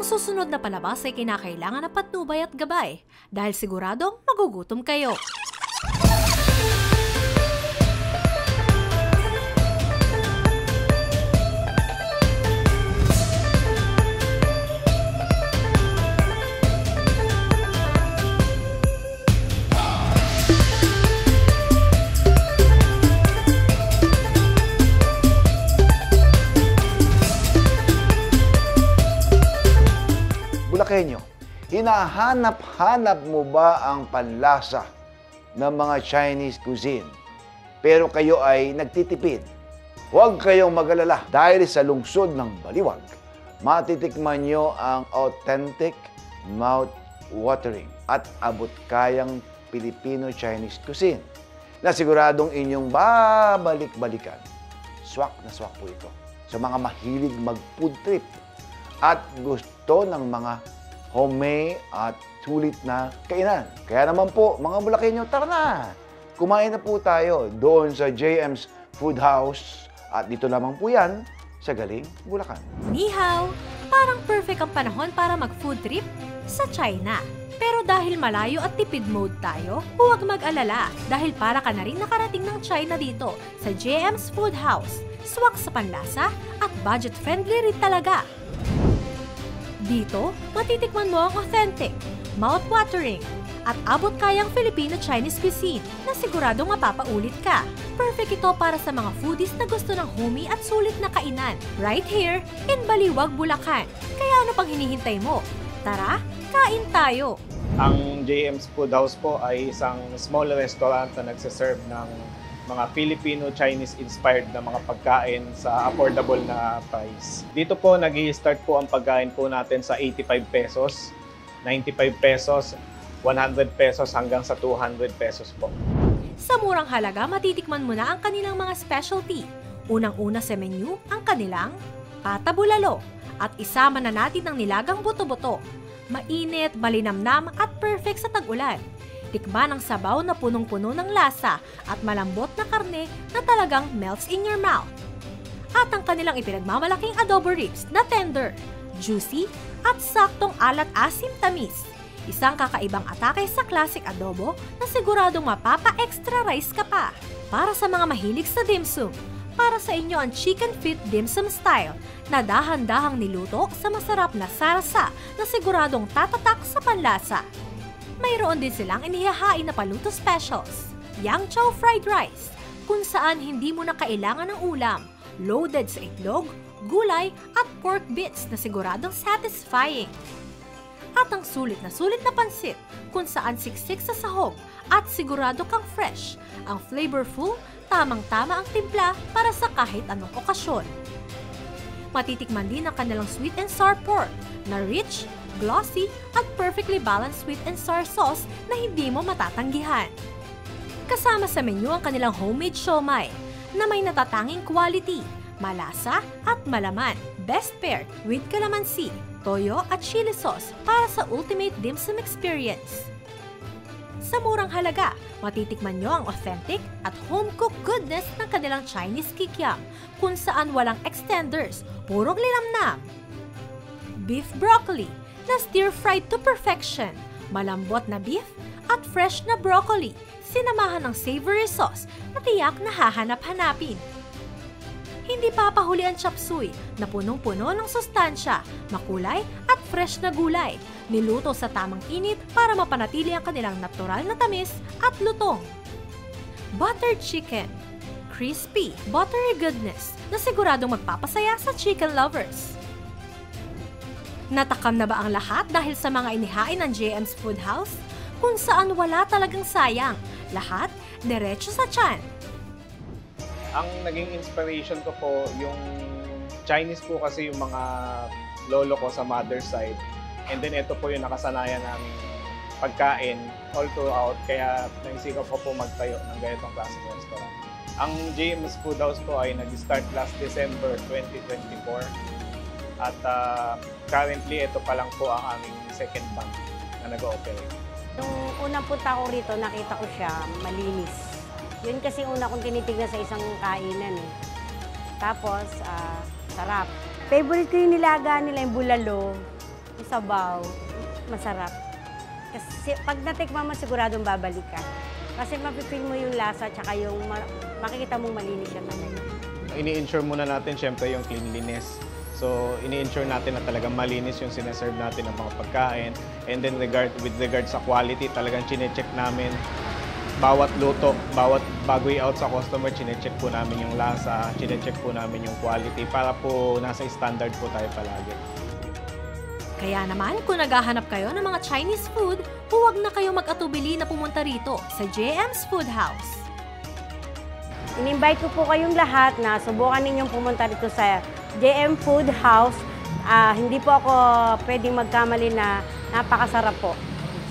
susunod na palabas ay kinakailangan ng patnubay at gabay dahil siguradong magugutom kayo. Bulakenyo, hinahanap-hanap mo ba ang panlasa ng mga Chinese cuisine? Pero kayo ay nagtitipid. Huwag kayong mag-alala dahil sa lungsod ng Baliwag, matitikman nyo ang authentic, mouth-watering at abot-kayang Filipino-Chinese cuisine na siguradong inyong babalik-balikan. Swak na swak po ito sa mga mahilig mag-food trip at gusto ng mga homemade at sulit na kainan. Kaya naman po, mga Bulakenyo, tara na! Kumain na po tayo doon sa JM's Food House at dito lamang po yan sa Galing, Bulacan. Ni hao! Parang perfect ang panahon para mag-food trip sa China. Pero dahil malayo at tipid mode tayo, huwag mag-alala dahil para ka na rin nakarating ng China dito sa JM's Food House. Swak sa panlasa at budget-friendly rin talaga. Dito, matitikman mo ang authentic, mouth-watering, at abot-kayang Filipino-Chinese cuisine na siguradong mapapaulit ka. Perfect ito para sa mga foodies na gusto ng homey at sulit na kainan. Right here in Baliwag, Bulacan. Kaya ano pang hinihintay mo? Tara, kain tayo! Ang JM's Food House po ay isang small restaurant na nagsiserve ng mga Filipino-Chinese-inspired na mga pagkain sa affordable na price. Dito po, nag-i-start po ang pagkain po natin sa 85 pesos, 95 pesos, 100 pesos hanggang sa 200 pesos po. Sa murang halaga, matitikman mo na ang kanilang mga specialty. Unang-una sa menu, ang kanilang pata bulalo. At isama na natin ang nilagang buto-buto. Mainit, malinamnam at perfect sa tag-ulan. Tikman ang sabaw na punong-puno ng lasa at malambot na karne na talagang melts in your mouth. At ang kanilang ipinagmamalaking adobo ribs na tender, juicy at saktong alat-asim-tamis. Isang kakaibang atake sa classic adobo na siguradong mapapa-extra rice ka pa. Para sa mga mahilig sa dim sum, para sa inyo ang chicken feet dim sum style na dahan-dahang niluto sa masarap na sarasa na siguradong tatatak sa panlasa. Mayroon din silang inihahain na paluto specials, Yang Chow Fried Rice, kung saan hindi mo na kailangan ng ulam, loaded sa itlog, gulay at pork bits na siguradong satisfying. At ang sulit na pansit, kung saan siksik sa sahog at sigurado kang fresh, ang flavorful, tamang-tama ang timpla para sa kahit anong okasyon. Matitikman din ang kanilang sweet and sour pork na rich, glossy at perfectly balanced sweet and sour sauce na hindi mo matatanggihan. Kasama sa menu ang kanilang homemade siomai na may natatanging quality, malasa at malaman. Best paired with calamansi, toyo at chili sauce para sa ultimate dim sum experience. Sa murang halaga, matitikman nyo ang authentic at home-cooked goodness ng kanilang Chinese kikiam kung saan walang extenders, purong linamnam. Beef broccoli na stir-fried to perfection, malambot na beef at fresh na broccoli, sinamahan ng savory sauce na tiyak na hahanap-hanapin. Hindi papahuli ang chop suey na punong-puno ng sustansya, makulay at fresh na gulay, niluto sa tamang init para mapanatili ang kanilang natural na tamis at lutong. Buttered chicken, crispy, buttery goodness na siguradong magpapasaya sa chicken lovers. Natakam na ba ang lahat dahil sa mga inihain ng JM's Food House? Kung saan wala talagang sayang, lahat diretso sa tiyan. Ang naging inspiration ko po, yung Chinese po kasi yung mga lolo ko sa mother's side. And then ito po yung nakasanayan namin pagkain all throughout. Kaya naisipan ko po magtayo ng ganitong klaseng restaurant. Ang JM's Food House po ay nag-start last December 2024. At currently, ito pa lang po ang aming second bank na nag-ooperate. Nung unang punta ko rito, nakita ko siya malinis. Yun kasi una kong tinitignan sa isang kainan eh. Tapos, sarap. Favorite ko yung nilaga nila, yung bulalo. Yung sabaw, masarap. Kasi pag natikman mo, siguradong babalik ka. Kasi mapipil mo yung lasa, tsaka yung makikita mong malinis siya talaga. Ini-ensure muna natin syempre yung cleanliness. So, ini-ensure natin na talagang malinis yung sineserve natin ng mga pagkain. And then with regard sa quality, talagang chine-check namin bawat luto, bago i-out sa customer, chine-check po namin yung lasa, chine-check po namin yung quality para po nasa standard po tayo palagi. Kaya naman, kung naghahanap kayo ng mga Chinese food, huwag na kayo mag-atubili na pumunta rito sa JM's Food House. In-invite ko po kayong lahat na subukan ninyong pumunta dito sa JM Food House. Hindi po ako pwedeng magkamali na napakasarap po.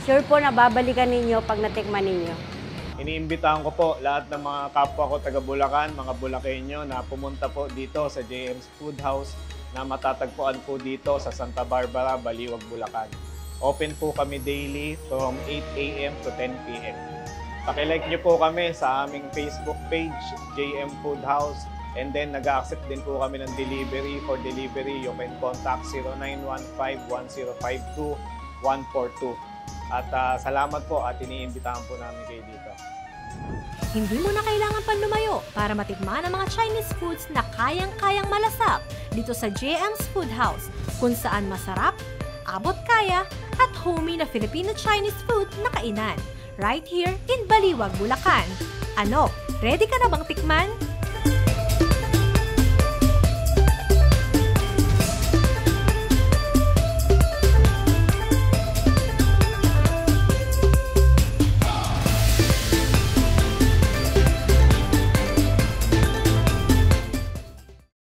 Sure po na babalikan ninyo pag natikman ninyo. Iniimbitahan ko po lahat ng mga kapwa ko taga Bulacan, mga Bulakenyo na pumunta po dito sa JM's Food House na matatagpuan po dito sa Santa Barbara, Baliwag, Bulacan. Open po kami daily from 8 a.m. to 10 p.m. Pakilike nyo po kami sa aming Facebook page, JM Food House. And then nag-accept din po kami ng delivery. For delivery, you can contact 0915-1052-142. At salamat po at iniimbitahan po namin kayo dito. Hindi mo na kailangan pa lumayo para matikman ang mga Chinese foods na kayang-kayang malasap dito sa JM's Food House, kung saan masarap, abot kaya, at homey na Filipino-Chinese food na kainan. Right here in Baliwag, Bulacan. Ano, ready ka na bang tikman?